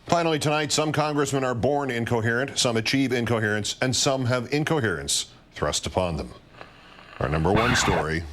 Finally tonight, some congressmen are born incoherent, some achieve incoherence, and some have incoherence thrust upon them. Our number one story,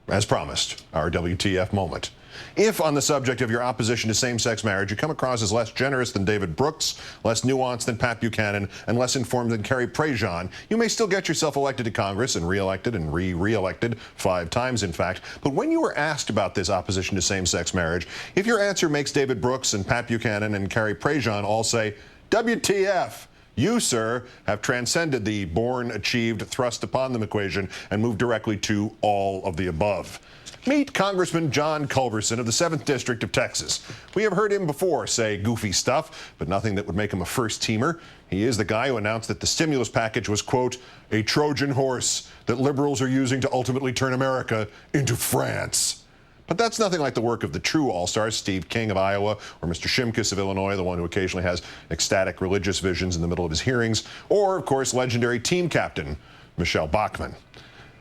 as promised, our WTF moment. If on the subject of your opposition to same-sex marriage you come across as less generous than David Brooks, less nuanced than Pat Buchanan, and less informed than Carrie Prejean, you may still get yourself elected to Congress and re-elected and re-elected 5 times, in fact. But when you were asked about this opposition to same-sex marriage, if your answer makes David Brooks and Pat Buchanan and Carrie Prejean all say, WTF, you, sir, have transcended the born, achieved, thrust upon them equation and moved directly to all of the above. Meet Congressman John Culberson of the 7th District of Texas. We have heard him before say goofy stuff, but nothing that would make him a first-teamer. He is the guy who announced that the stimulus package was, quote, a Trojan horse that liberals are using to ultimately turn America into France. But that's nothing like the work of the true all-stars, Steve King of Iowa, or Mr. Shimkus of Illinois, the one who occasionally has ecstatic religious visions in the middle of his hearings, or, of course, legendary team captain Michelle Bachmann.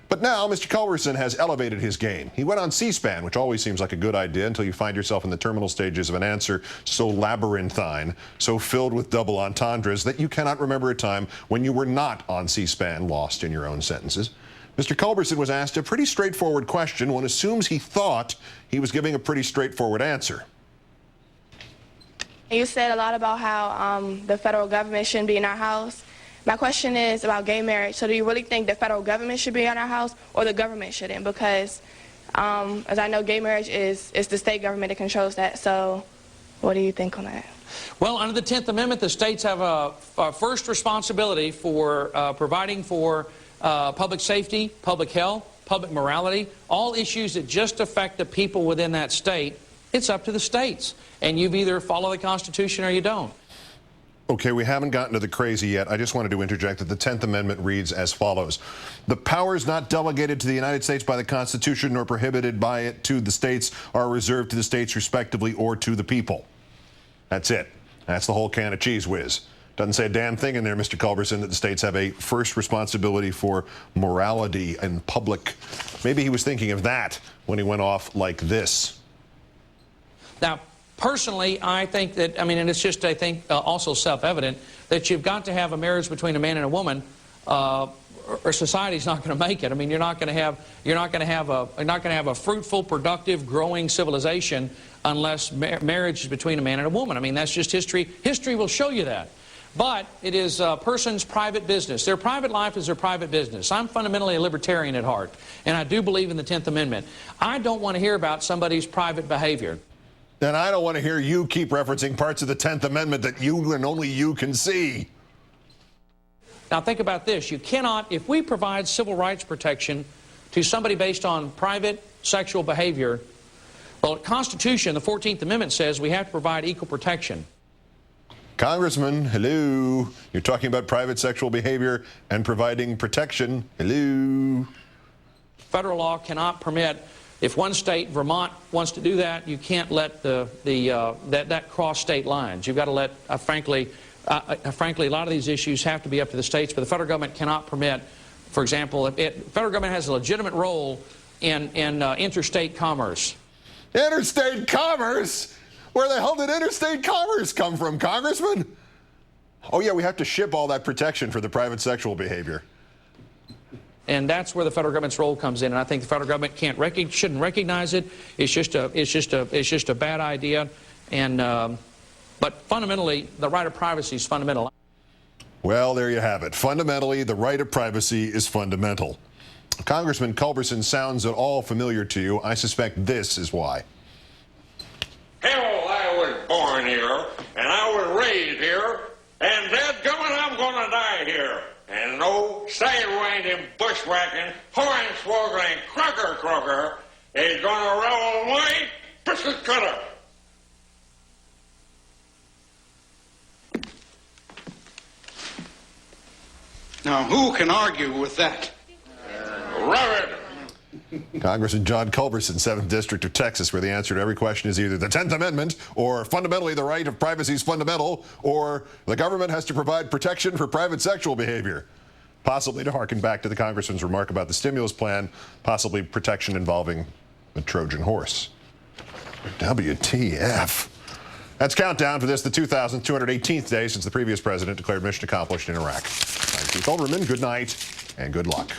But now, Mr. Culberson has elevated his game. He went on C-SPAN, which always seems like a good idea until you find yourself in the terminal stages of an answer so labyrinthine, so filled with double entendres that you cannot remember a time when you were not on C-SPAN, lost in your own sentences. Mr. Culberson was asked a pretty straightforward question. One assumes he thought he was giving a pretty straightforward answer. You said a lot about how the federal government shouldn't be in our house. My question is about gay marriage. So do you really think the federal government should be in our house or the government shouldn't? Because as I know, gay marriage is the state government that controls that. So what do you think on that? Well, under the 10th Amendment, the states have a first responsibility for providing for public safety, public health, public morality, all issues that just affect the people within that state. It's up to the states. And you either follow the Constitution or you don't. Okay, we haven't gotten to the crazy yet. I just wanted to interject that the 10th Amendment reads as follows. The powers not delegated to the United States by the Constitution nor prohibited by it to the states are reserved to the states respectively or to the people. That's it. That's the whole can of cheese whiz. Doesn't say a damn thing in there, Mr. Culberson, that the states have a first responsibility for morality and public. Maybe he was thinking of that when he went off like this. Now, personally, I think that, and it's just, I think, also self-evident that you've got to have a marriage between a man and a woman, or society's not going to make it. I mean, you're not going to have a fruitful, productive, growing civilization unless marriage is between a man and a woman. I mean, that's just history. History will show you that. But it is a person's private business. Their private life is their private business. I'm fundamentally a libertarian at heart, and I do believe in the 10th Amendment. I don't want to hear about somebody's private behavior. And I don't want to hear you keep referencing parts of the 10th Amendment that you and only you can see. Now think about this. You cannot, if we provide civil rights protection to somebody based on private sexual behavior, well, the Constitution, the 14th Amendment says we have to provide equal protection. Congressman, hello. You're talking about private sexual behavior and providing protection. Hello. Federal law cannot permit. If one state, Vermont, wants to do that, you can't let that cross state lines. You've got to let, frankly, a lot of these issues have to be up to the states, but the federal government cannot permit, for example, the federal government has a legitimate role in interstate commerce. Interstate commerce? Where the hell did interstate commerce come from, Congressman? Oh, yeah, we have to ship all that protection for the private sexual behavior. And that's where the federal government's role comes in. And I think the federal government shouldn't recognize it. It's just a bad idea. And but fundamentally, the right of privacy is fundamental. Well, there you have it. Fundamentally, the right of privacy is fundamental. Congressman Culberson sounds at all familiar to you. I suspect this is why. Hell, I was born here, and I was raised here, and dadgummit, I'm gonna die here. And no side-winding, bushwhacking, hornswoggling, crocker is gonna roll my biscuit cutter. Now, who can argue with that? Rub it. Congressman John Culberson, 7th District of Texas, where the answer to every question is either the 10th Amendment, or fundamentally the right of privacy is fundamental, or the government has to provide protection for private sexual behavior. Possibly to harken back to the Congressman's remark about the stimulus plan, possibly protection involving the Trojan horse. WTF. That's countdown for this, the 2,218th day since the previous president declared mission accomplished in Iraq. I'm Chief Olbermann. Good night and good luck.